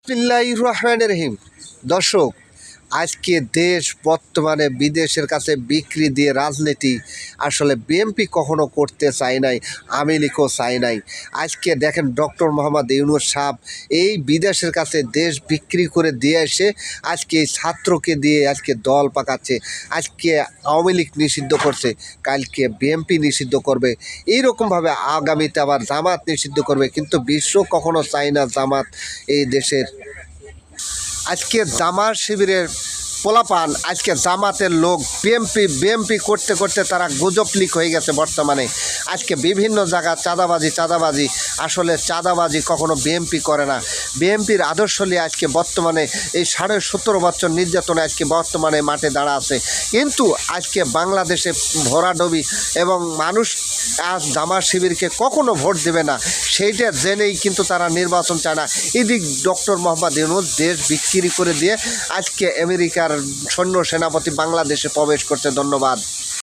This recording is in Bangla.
বিসমিল্লাহির রহমানির রহিম। দর্শক, আজকে দেশ বর্তমানে বিদেশের কাছে বিক্রি দিয়ে রাজনীতি আসলে বিএনপি কখনো করতে চায় নাই, আওয়ামী লীগও চায় নাই। আজকে দেখেন ডক্টর মোহাম্মদ ইউনূস সাহেব এই বিদেশের কাছে দেশ বিক্রি করে দিয়ে এসে আজকে এই ছাত্রকে দিয়ে আজকে দল পাকাচ্ছে। আজকে আওয়ামী লীগ নিষিদ্ধ করছে, কালকে বিএনপি নিষিদ্ধ করবে, এইরকমভাবে আগামীতে আবার জামাত নিষিদ্ধ করবে। কিন্তু বিশ্ব কখনো চায় না জামাত এই দেশের। আজকে জামাত শিবিরের পোলাপান, আজকে জামাতের লোক বিএমপি করতে করতে তারা গুজব লিক হয়ে গেছে বর্তমানে। আজকে বিভিন্ন জায়গা চাঁদাবাজি, আসলে চাঁদাবাজি কখনো বিএমপি করে না। বিএমপির আদর্শ নিয়ে আজকে বর্তমানে এই 17.5 বছর নির্যাতনে আজকে বর্তমানে মাঠে দাঁড়া আছে। কিন্তু আজকে বাংলাদেশে ভরাডবি এবং মানুষ আজ জামাত শিবিরকে কখনো ভোট দেবে না, সেইটা জেনেই কিন্তু তারা নির্বাচন চায় না। এদিক ডক্টর মোহাম্মদ ইউনূস দেশ বিক্রি করে দিয়ে আজকে আমেরিকার সৈন্য সেনাপতি বাংলাদেশে প্রবেশ করছে। ধন্যবাদ।